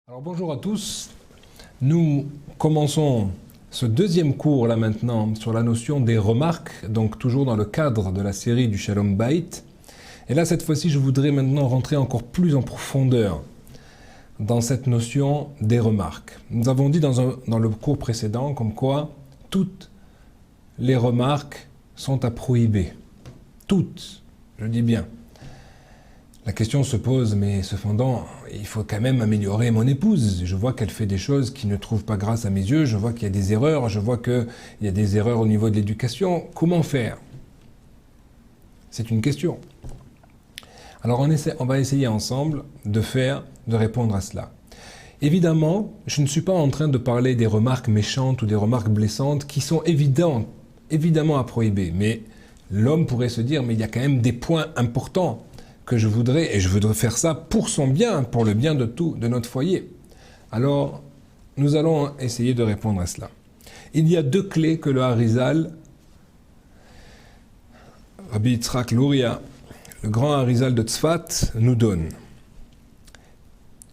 Alors bonjour à tous, nous commençons ce deuxième cours là maintenant sur la notion des remarques, donc toujours dans le cadre de la série du Shalom Bayit. Et là cette fois-ci je voudrais maintenant rentrer encore plus en profondeur dans cette notion des remarques. Nous avons dit dans le cours précédent comme quoi toutes les remarques sont à prohiber. Toutes, je dis bien. La question se pose, mais cependant, il faut quand même améliorer mon épouse. Je vois qu'elle fait des choses qui ne trouvent pas grâce à mes yeux, je vois qu'il y a des erreurs, je vois qu'il y a des erreurs au niveau de l'éducation. Comment faire? C'est une question. Alors on va essayer ensemble de répondre à cela. Évidemment, je ne suis pas en train de parler des remarques méchantes ou des remarques blessantes qui sont évidemment à prohiber. Mais l'homme pourrait se dire, mais il y a quand même des points importants que je voudrais faire ça pour son bien, pour le bien de tout, de notre foyer. Alors, nous allons essayer de répondre à cela. Il y a deux clés que le Harizal, Rabbi Yitzhak Luria, le grand Harizal de Tzfat, nous donne.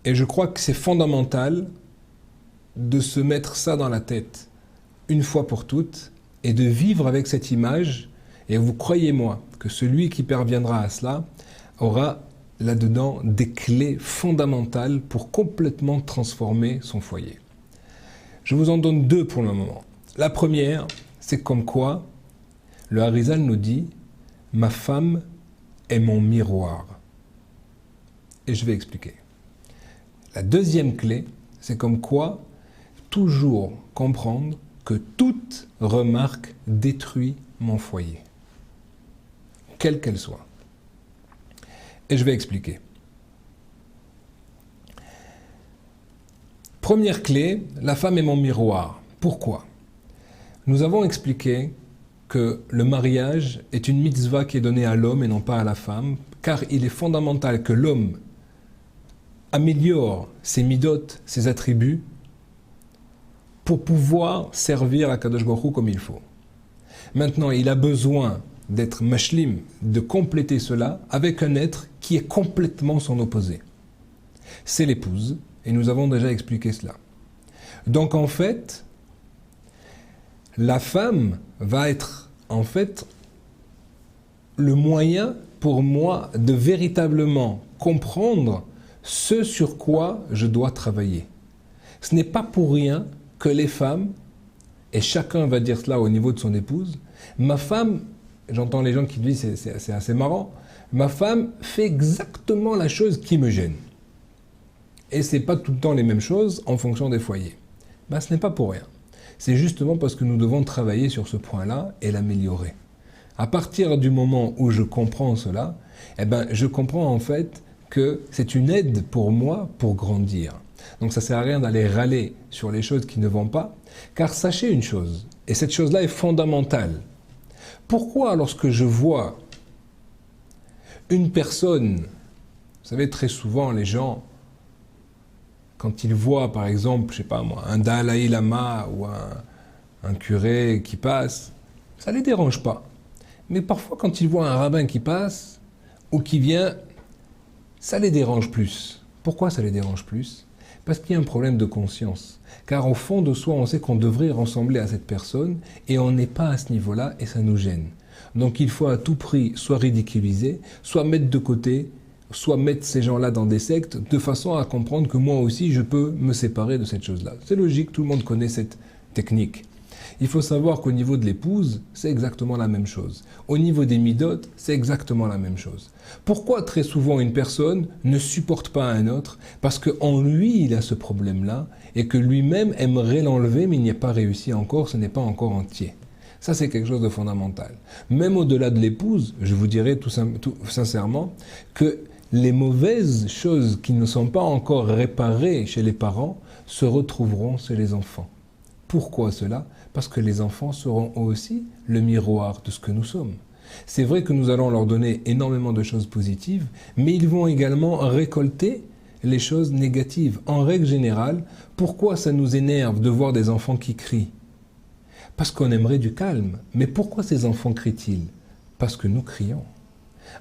Et je crois que c'est fondamental de se mettre ça dans la tête une fois pour toutes et de vivre avec cette image. Et vous croyez-moi que celui qui parviendra à cela aura là-dedans des clés fondamentales pour complètement transformer son foyer. Je vous en donne deux pour le moment. La première, c'est comme quoi le Harizal nous dit « Ma femme est mon miroir ». Et je vais expliquer. La deuxième clé, c'est comme quoi toujours comprendre que toute remarque détruit mon foyer, quelle qu'elle soit. Et je vais expliquer. Première clé, la femme est mon miroir. Pourquoi? Nous avons expliqué que le mariage est une mitzvah qui est donnée à l'homme et non pas à la femme, car il est fondamental que l'homme améliore ses midot, ses attributs, pour pouvoir servir à Kadosh Baruch Hu comme il faut. Maintenant, il a besoin d'être mashlim, de compléter cela avec un être qui est complètement son opposé. C'est l'épouse, et nous avons déjà expliqué cela. Donc en fait, la femme va être en fait le moyen pour moi de véritablement comprendre ce sur quoi je dois travailler. Ce n'est pas pour rien que les femmes, et chacun va dire cela au niveau de son épouse, ma femme, j'entends les gens qui disent c'est assez marrant, ma femme fait exactement la chose qui me gêne. Et c'est pas tout le temps les mêmes choses en fonction des foyers. Ce n'est pas pour rien. C'est justement parce que nous devons travailler sur ce point-là et l'améliorer. À partir du moment où je comprends cela, je comprends en fait que c'est une aide pour moi pour grandir. Donc ça ne sert à rien d'aller râler sur les choses qui ne vont pas, car sachez une chose, et cette chose-là est fondamentale. Pourquoi lorsque je vois une personne, vous savez très souvent les gens, quand ils voient par exemple, je sais pas moi, un Dalai Lama ou un curé qui passe, ça ne les dérange pas. Mais parfois quand ils voient un rabbin qui passe ou qui vient, ça les dérange plus. Pourquoi ça les dérange plus? Parce qu'il y a un problème de conscience. Car au fond de soi, on sait qu'on devrait ressembler à cette personne et on n'est pas à ce niveau-là et ça nous gêne. Donc il faut à tout prix soit ridiculiser, soit mettre de côté, soit mettre ces gens-là dans des sectes de façon à comprendre que moi aussi je peux me séparer de cette chose-là. C'est logique, tout le monde connaît cette technique. Il faut savoir qu'au niveau de l'épouse, c'est exactement la même chose. Au niveau des midot, c'est exactement la même chose. Pourquoi très souvent une personne ne supporte pas un autre? Parce qu'en lui, il a ce problème-là et que lui-même aimerait l'enlever, mais il n'y a pas réussi encore, ce n'est pas encore entier. Ça, c'est quelque chose de fondamental. Même au-delà de l'épouse, je vous dirais tout sincèrement que les mauvaises choses qui ne sont pas encore réparées chez les parents se retrouveront chez les enfants. Pourquoi cela? Parce que les enfants seront aussi le miroir de ce que nous sommes. C'est vrai que nous allons leur donner énormément de choses positives, mais ils vont également récolter les choses négatives. En règle générale, pourquoi ça nous énerve de voir des enfants qui crient? Parce qu'on aimerait du calme. Mais pourquoi ces enfants crient-ils? Parce que nous crions.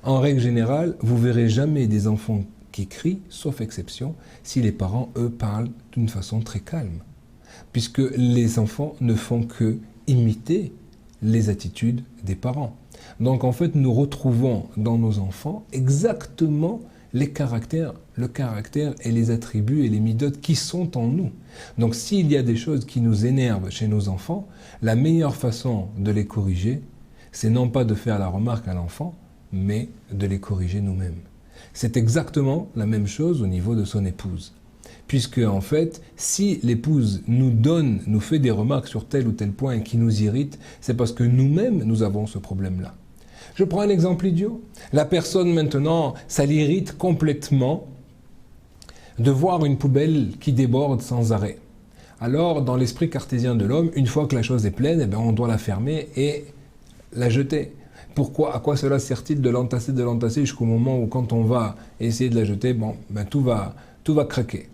En règle générale, vous verrez jamais des enfants qui crie, sauf exception, si les parents, eux, parlent d'une façon très calme. Puisque les enfants ne font que imiter les attitudes des parents. Donc en fait, nous retrouvons dans nos enfants exactement le caractère et les attributs et les midotes qui sont en nous. Donc s'il y a des choses qui nous énervent chez nos enfants, la meilleure façon de les corriger, c'est non pas de faire la remarque à l'enfant, mais de les corriger nous-mêmes. C'est exactement la même chose au niveau de son épouse. Puisque, en fait, si l'épouse nous fait des remarques sur tel ou tel point qui nous irrite, c'est parce que nous-mêmes, nous avons ce problème-là. Je prends un exemple idiot. La personne, maintenant, ça l'irrite complètement de voir une poubelle qui déborde sans arrêt. Alors, dans l'esprit cartésien de l'homme, une fois que la chose est pleine, eh bien, on doit la fermer et la jeter. Pourquoi, à quoi cela sert-il de l'entasser jusqu'au moment où, quand on va essayer de la jeter, tout va craquer.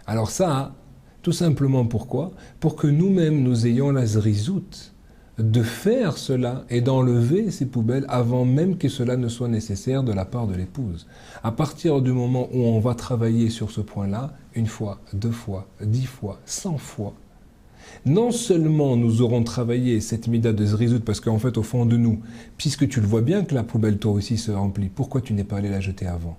Alors ça, tout simplement pourquoi? Pour que nous-mêmes, nous ayons la zrizout de faire cela et d'enlever ces poubelles avant même que cela ne soit nécessaire de la part de l'épouse. À partir du moment où on va travailler sur ce point-là, 1 fois, 2 fois, 10 fois, 100 fois, non seulement nous aurons travaillé cette mida de zrizout, parce qu'en fait, au fond de nous, puisque tu le vois bien que la poubelle toi aussi se remplit, pourquoi tu n'es pas allé la jeter avant?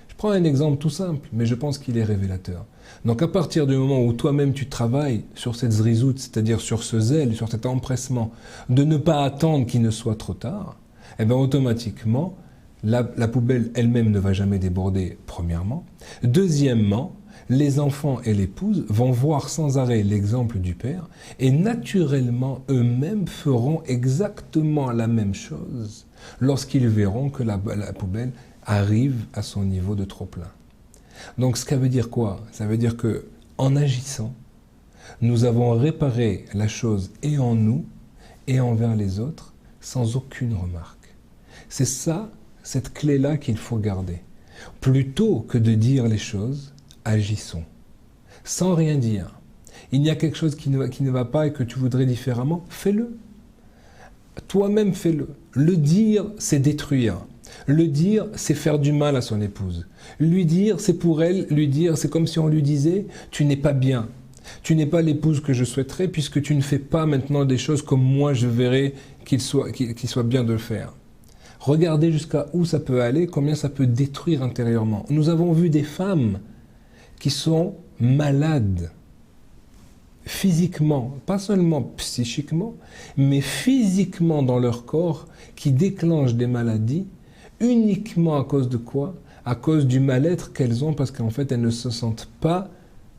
Je prends un exemple tout simple, mais je pense qu'il est révélateur. Donc à partir du moment où toi-même tu travailles sur cette zrizout, c'est-à-dire sur ce zèle, sur cet empressement, de ne pas attendre qu'il ne soit trop tard, eh bien automatiquement, la poubelle elle-même ne va jamais déborder, premièrement. Deuxièmement, les enfants et l'épouse vont voir sans arrêt l'exemple du père et naturellement eux-mêmes feront exactement la même chose lorsqu'ils verront que la poubelle arrive à son niveau de trop-plein. Donc ça veut dire quoi? Ça veut dire que en agissant, nous avons réparé la chose et en nous et envers les autres sans aucune remarque. C'est ça, cette clé-là qu'il faut garder. Plutôt que de dire les choses, agissons. Sans rien dire. Il y a quelque chose qui ne va pas et que tu voudrais différemment, fais-le. Toi-même fais-le. Le dire, c'est détruire. Le dire, c'est faire du mal à son épouse. Lui dire, c'est pour elle, lui dire, c'est comme si on lui disait, tu n'es pas bien. Tu n'es pas l'épouse que je souhaiterais puisque tu ne fais pas maintenant des choses comme moi je verrais qu'il soit bien de le faire. Regardez jusqu'à où ça peut aller, combien ça peut détruire intérieurement. Nous avons vu des femmes qui sont malades physiquement, pas seulement psychiquement, mais physiquement dans leur corps, qui déclenchent des maladies uniquement à cause de quoi? À cause du mal-être qu'elles ont, parce qu'en fait elles ne se sentent pas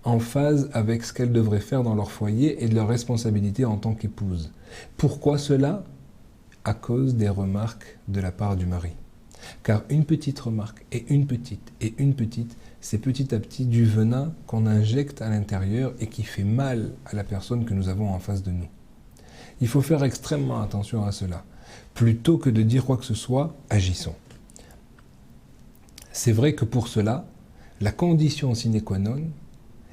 en phase avec ce qu'elles devraient faire dans leur foyer et de leurs responsabilités en tant qu'épouse. Pourquoi cela? À cause des remarques de la part du mari. Car une petite remarque, et une petite, c'est petit à petit du venin qu'on injecte à l'intérieur et qui fait mal à la personne que nous avons en face de nous. Il faut faire extrêmement attention à cela. Plutôt que de dire quoi que ce soit, agissons. C'est vrai que pour cela, la condition sine qua non,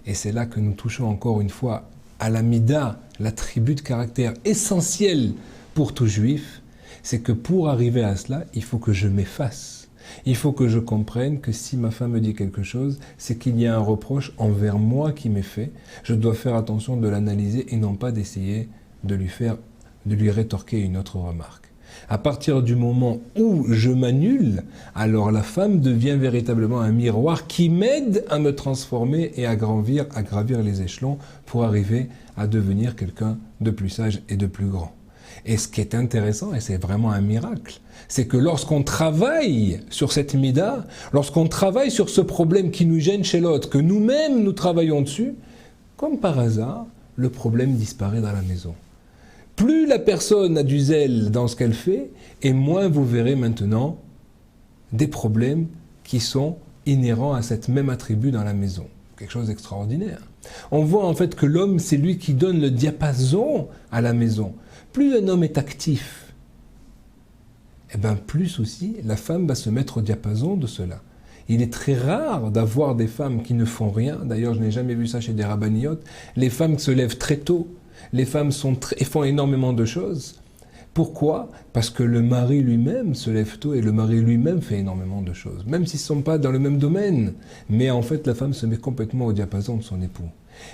et c'est là que nous touchons encore une fois à la mida, l'attribut de caractère essentiel pour tout juif, c'est que pour arriver à cela, il faut que je m'efface. Il faut que je comprenne que si ma femme me dit quelque chose, c'est qu'il y a un reproche envers moi qui m'est fait. Je dois faire attention de l'analyser et non pas d'essayer de lui rétorquer une autre remarque. À partir du moment où je m'annule, alors la femme devient véritablement un miroir qui m'aide à me transformer et à gravir les échelons pour arriver à devenir quelqu'un de plus sage et de plus grand. Et ce qui est intéressant, et c'est vraiment un miracle, c'est que lorsqu'on travaille sur cette mida, lorsqu'on travaille sur ce problème qui nous gêne chez l'autre, que nous-mêmes nous travaillons dessus, comme par hasard, le problème disparaît dans la maison. Plus la personne a du zèle dans ce qu'elle fait, et moins vous verrez maintenant des problèmes qui sont inhérents à cette même attribut dans la maison. Quelque chose d'extraordinaire. On voit en fait que l'homme, c'est lui qui donne le diapason à la maison. Plus un homme est actif, et bien plus aussi la femme va se mettre au diapason de cela. Il est très rare d'avoir des femmes qui ne font rien. D'ailleurs, je n'ai jamais vu ça chez des rabbaniotes. Les femmes se lèvent très tôt. Les femmes font énormément de choses. Pourquoi? Parce que le mari lui-même se lève tôt et le mari lui-même fait énormément de choses, même s'ils ne sont pas dans le même domaine. Mais en fait, la femme se met complètement au diapason de son époux.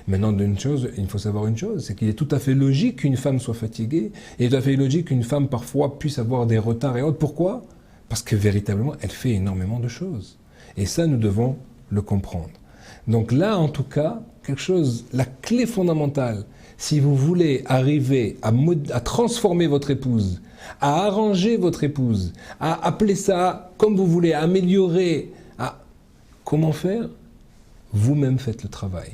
Maintenant, il faut savoir une chose, c'est qu'il est tout à fait logique qu'une femme soit fatiguée, et il est tout à fait logique qu'une femme parfois puisse avoir des retards et autres. Pourquoi? Parce que véritablement, elle fait énormément de choses. Et ça, nous devons le comprendre. Donc là, en tout cas, la clé fondamentale, si vous voulez arriver à transformer votre épouse, à arranger votre épouse, à appeler ça comme vous voulez, à améliorer, comment faire? Vous-même faites le travail.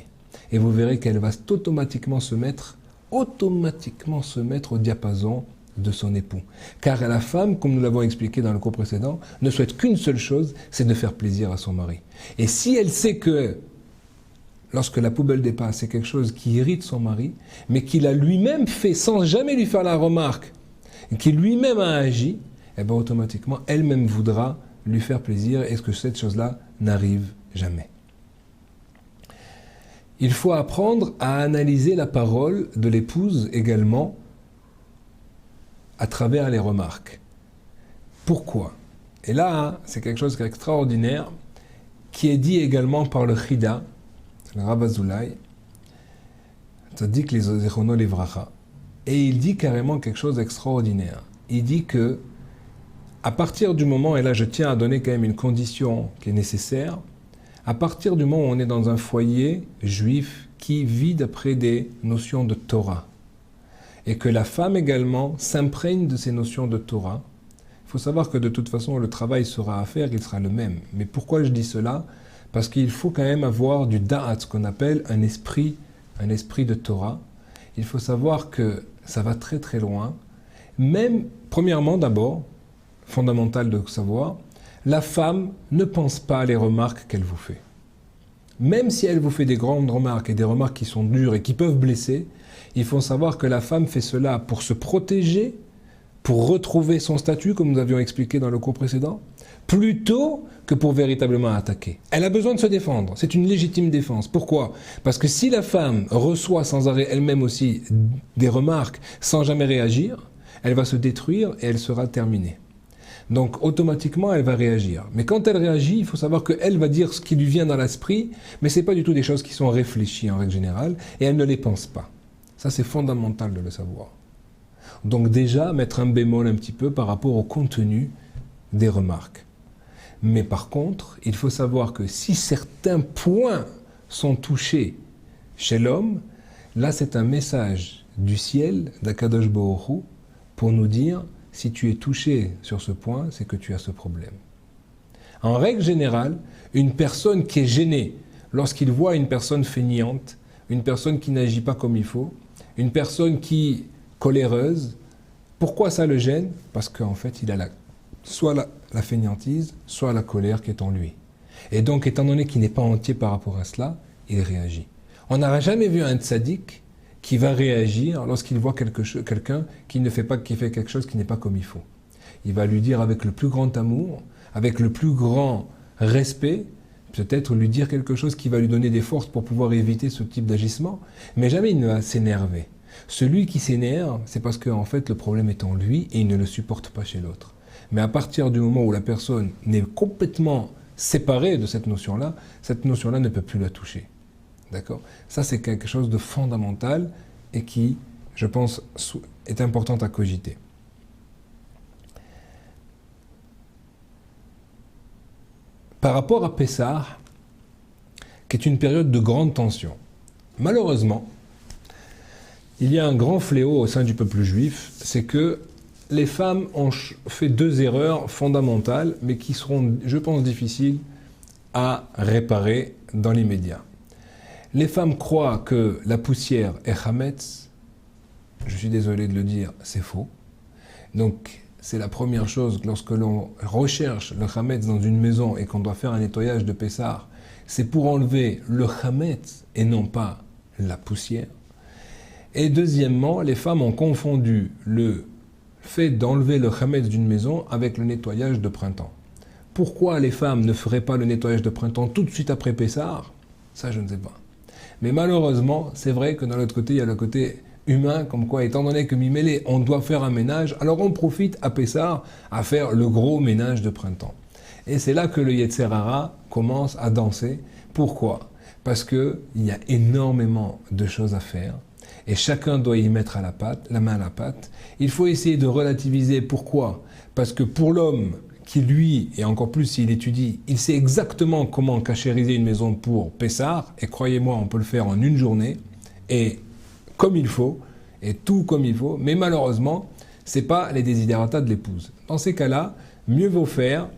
Et vous verrez qu'elle va automatiquement se mettre au diapason de son époux. Car la femme, comme nous l'avons expliqué dans le cours précédent, ne souhaite qu'une seule chose, c'est de faire plaisir à son mari. Et si elle sait que lorsque la poubelle dépasse, c'est quelque chose qui irrite son mari, mais qu'il a lui-même fait sans jamais lui faire la remarque, et qu'il lui-même a agi, eh bien automatiquement, elle-même voudra lui faire plaisir, et que cette chose-là n'arrive jamais. Il faut apprendre à analyser la parole de l'épouse également à travers les remarques. Pourquoi? Et là, c'est quelque chose d'extraordinaire qui est dit également par le Chida, le Rav Azoulay, Tzadik Zichrono Livracha, et il dit carrément quelque chose d'extraordinaire. Il dit que, à partir du moment, et là je tiens à donner quand même une condition qui est nécessaire, à partir du moment où on est dans un foyer juif qui vit d'après des notions de Torah, et que la femme également s'imprègne de ces notions de Torah, il faut savoir que de toute façon le travail sera à faire, il sera le même. Mais pourquoi je dis cela? Parce qu'il faut quand même avoir du da'at, ce qu'on appelle un esprit de Torah. Il faut savoir que ça va très très loin. Même, premièrement d'abord, fondamental de savoir, la femme ne pense pas à les remarques qu'elle vous fait. Même si elle vous fait des grandes remarques et des remarques qui sont dures et qui peuvent blesser, il faut savoir que la femme fait cela pour se protéger, pour retrouver son statut, comme nous avions expliqué dans le cours précédent, plutôt que pour véritablement attaquer. Elle a besoin de se défendre, c'est une légitime défense. Pourquoi? Parce que si la femme reçoit sans arrêt elle-même aussi des remarques sans jamais réagir, elle va se détruire et elle sera terminée. Donc automatiquement elle va réagir. Mais quand elle réagit, il faut savoir qu'elle va dire ce qui lui vient dans l'esprit, mais ce n'est pas du tout des choses qui sont réfléchies en règle générale, et elle ne les pense pas. Ça c'est fondamental de le savoir. Donc déjà mettre un bémol un petit peu par rapport au contenu des remarques. Mais par contre, il faut savoir que si certains points sont touchés chez l'homme, là c'est un message du ciel, d'Akadosh Baruch Hu, pour nous dire, si tu es touché sur ce point, c'est que tu as ce problème. En règle générale, une personne qui est gênée lorsqu'il voit une personne fainéante, une personne qui n'agit pas comme il faut, une personne qui est coléreuse, pourquoi ça le gêne? Parce qu'en fait, il a soit la fainéantise, soit la colère qui est en lui. Et donc, étant donné qu'il n'est pas entier par rapport à cela, il réagit. On n'a jamais vu un tzaddik qui va réagir lorsqu'il voit quelqu'un qui fait quelque chose qui n'est pas comme il faut. Il va lui dire avec le plus grand amour, avec le plus grand respect, peut-être lui dire quelque chose qui va lui donner des forces pour pouvoir éviter ce type d'agissement, mais jamais il ne va s'énerver. Celui qui s'énerve, c'est parce qu'en fait le problème est en lui et il ne le supporte pas chez l'autre. Mais à partir du moment où la personne n'est complètement séparée de cette notion-là ne peut plus la toucher. D'accord? Ça, c'est quelque chose de fondamental et qui, je pense, est important à cogiter. Par rapport à Pessah, qui est une période de grande tension, malheureusement, il y a un grand fléau au sein du peuple juif, c'est que les femmes ont fait deux erreurs fondamentales, mais qui seront, je pense, difficiles à réparer dans l'immédiat. Les femmes croient que la poussière est chametz. Je suis désolé de le dire, c'est faux. Donc, c'est la première chose, lorsque l'on recherche le chametz dans une maison et qu'on doit faire un nettoyage de Pessah, c'est pour enlever le chametz et non pas la poussière. Et deuxièmement, les femmes ont confondu le fait d'enlever le chametz d'une maison avec le nettoyage de printemps. Pourquoi les femmes ne feraient pas le nettoyage de printemps tout de suite après Pessah? Ça, je ne sais pas. Mais malheureusement, c'est vrai que dans l'autre côté, il y a le côté humain, comme quoi, étant donné que Mimélé, on doit faire un ménage, alors on profite à Pessah à faire le gros ménage de printemps. Et c'est là que le Yetzer Hara commence à danser. Pourquoi? Parce qu'il y a énormément de choses à faire et chacun doit y mettre la main à la pâte. Il faut essayer de relativiser. Pourquoi? Parce que pour l'homme qui, lui, et encore plus s'il étudie, il sait exactement comment cachériser une maison pour Pessah, et croyez-moi, on peut le faire en une journée, et comme il faut, et tout comme il faut, mais malheureusement, ce n'est pas les désiderata de l'épouse. Dans ces cas-là, mieux vaut faire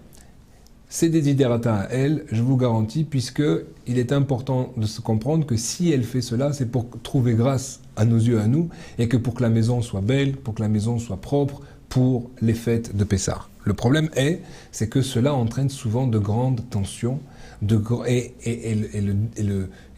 ces désiderata à elle, je vous garantis, puisqu'il est important de se comprendre que si elle fait cela, c'est pour trouver grâce à nos yeux, à nous, et que pour que la maison soit belle, pour que la maison soit propre, pour les fêtes de Pessah. Le problème c'est que cela entraîne souvent de grandes tensions, et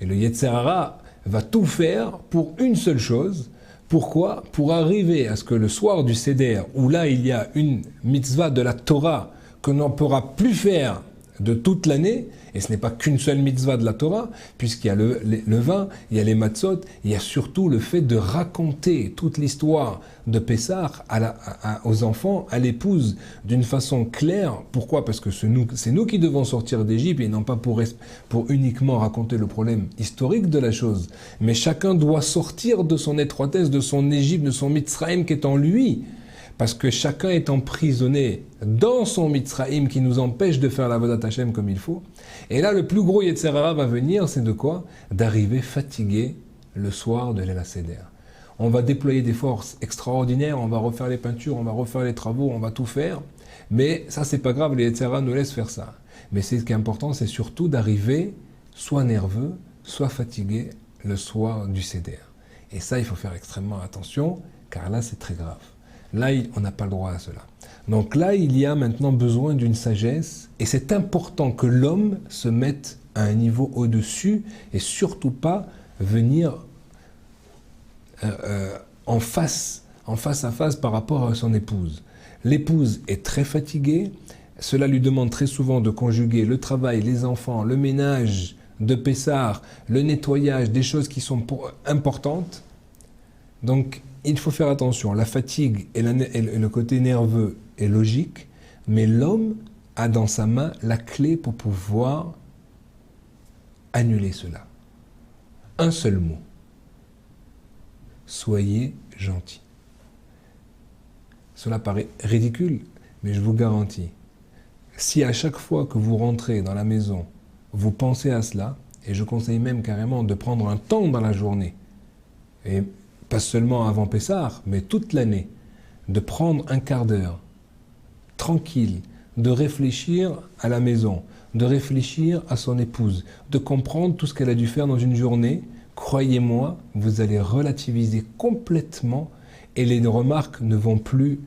le Yetzer Hara va tout faire pour une seule chose. Pourquoi? Pour arriver à ce que le soir du Seder, où là il y a une mitzvah de la Torah que l'on ne pourra plus faire de toute l'année, et ce n'est pas qu'une seule mitzvah de la Torah, puisqu'il y a le vin, il y a les matzot, il y a surtout le fait de raconter toute l'histoire de Pessah aux enfants, à l'épouse, d'une façon claire. Pourquoi? Parce que c'est nous qui devons sortir d'Égypte, et non pas pour uniquement raconter le problème historique de la chose. Mais chacun doit sortir de son étroitesse, de son Égypte, de son Mitzrayim qui est en lui. Parce que chacun est emprisonné dans son Mitzrayim qui nous empêche de faire la Avodat Hashem comme il faut. Et là, le plus gros Yetzer Hara va venir, c'est de quoi? D'arriver fatigué le soir de l'El Seder. On va déployer des forces extraordinaires, on va refaire les peintures, on va refaire les travaux, on va tout faire. Mais ça, c'est pas grave, le Yetzer Hara nous laisse faire ça. Mais ce qui est important, c'est surtout d'arriver soit nerveux, soit fatigué le soir du Seder. Et ça, il faut faire extrêmement attention, car là, c'est très grave. Là, on n'a pas le droit à cela. Donc là, il y a maintenant besoin d'une sagesse, et c'est important que l'homme se mette à un niveau au-dessus, et surtout pas venir en face à face par rapport à son épouse. L'épouse est très fatiguée, cela lui demande très souvent de conjuguer le travail, les enfants, le ménage de Pessah, le nettoyage, des choses qui sont importantes. Donc, il faut faire attention. La fatigue et le côté nerveux est logique, mais l'homme a dans sa main la clé pour pouvoir annuler cela. Un seul mot. Soyez gentil. Cela paraît ridicule, mais je vous garantis, si à chaque fois que vous rentrez dans la maison, vous pensez à cela, et je conseille même carrément de prendre un temps dans la journée, et pas seulement avant Pessah, mais toute l'année, de prendre un quart d'heure, tranquille, de réfléchir à la maison, de réfléchir à son épouse, de comprendre tout ce qu'elle a dû faire dans une journée, croyez-moi, vous allez relativiser complètement et les remarques ne vont plus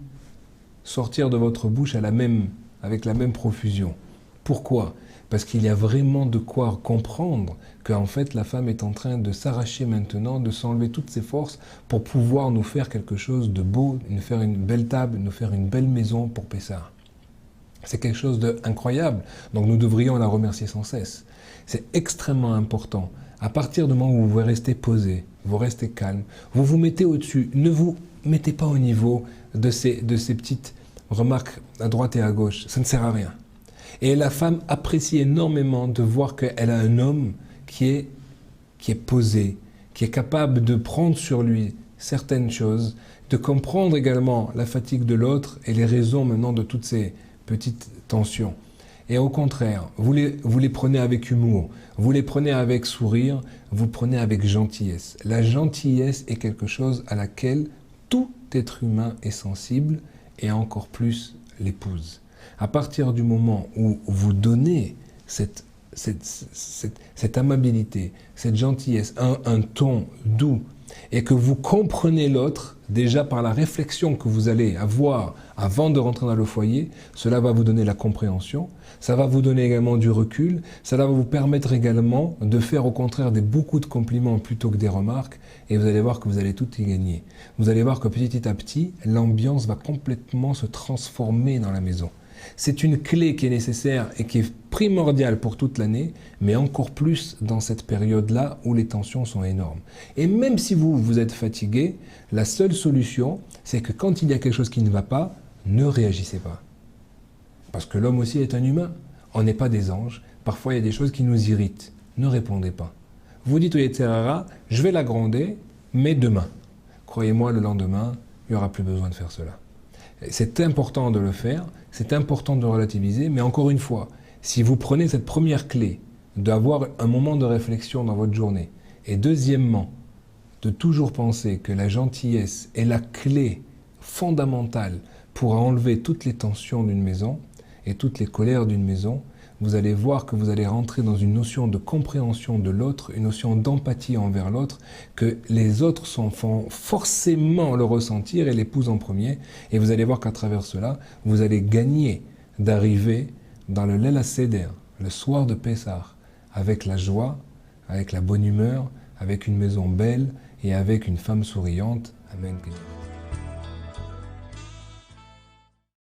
sortir de votre bouche avec la même profusion. Pourquoi? Parce qu'il y a vraiment de quoi comprendre qu'en fait la femme est en train de s'arracher maintenant, de s'enlever toutes ses forces pour pouvoir nous faire quelque chose de beau, nous faire une belle table, nous faire une belle maison pour Pessah. C'est quelque chose d'incroyable, donc nous devrions la remercier sans cesse. C'est extrêmement important. À partir du moment où vous restez posé, vous restez calme, vous vous mettez au-dessus, ne vous mettez pas au niveau de ces petites remarques à droite et à gauche, ça ne sert à rien. Et la femme apprécie énormément de voir qu'elle a un homme qui est posé, qui est capable de prendre sur lui certaines choses, de comprendre également la fatigue de l'autre et les raisons maintenant de toutes ces petites tensions. Et au contraire, vous les prenez avec humour, vous les prenez avec sourire, vous prenez avec gentillesse. La gentillesse est quelque chose à laquelle tout être humain est sensible, et encore plus l'épouse. À partir du moment où vous donnez cette amabilité, cette gentillesse, un ton doux, et que vous comprenez l'autre, déjà par la réflexion que vous allez avoir avant de rentrer dans le foyer, cela va vous donner la compréhension, ça va vous donner également du recul, ça va vous permettre également de faire au contraire beaucoup de compliments plutôt que des remarques, et vous allez voir que vous allez tout y gagner. Vous allez voir que petit à petit, l'ambiance va complètement se transformer dans la maison. C'est une clé qui est nécessaire et qui est primordiale pour toute l'année, mais encore plus dans cette période-là où les tensions sont énormes. Et même si vous êtes fatigué, la seule solution, c'est que quand il y a quelque chose qui ne va pas, ne réagissez pas. Parce que l'homme aussi est un humain. On n'est pas des anges. Parfois, il y a des choses qui nous irritent. Ne répondez pas. Vous dites au Yetzer Hara, je vais la gronder, mais demain. Croyez-moi, le lendemain, il n'y aura plus besoin de faire cela. C'est important de le faire, c'est important de relativiser, mais encore une fois, si vous prenez cette première clé, d'avoir un moment de réflexion dans votre journée, et deuxièmement, de toujours penser que la gentillesse est la clé fondamentale pour enlever toutes les tensions d'une maison et toutes les colères d'une maison, vous allez voir que vous allez rentrer dans une notion de compréhension de l'autre, une notion d'empathie envers l'autre, que les autres font forcément le ressentir et l'épousent en premier. Et vous allez voir qu'à travers cela, vous allez gagner d'arriver dans le Leil HaSeder, le soir de Pessah, avec la joie, avec la bonne humeur, avec une maison belle et avec une femme souriante. Amen.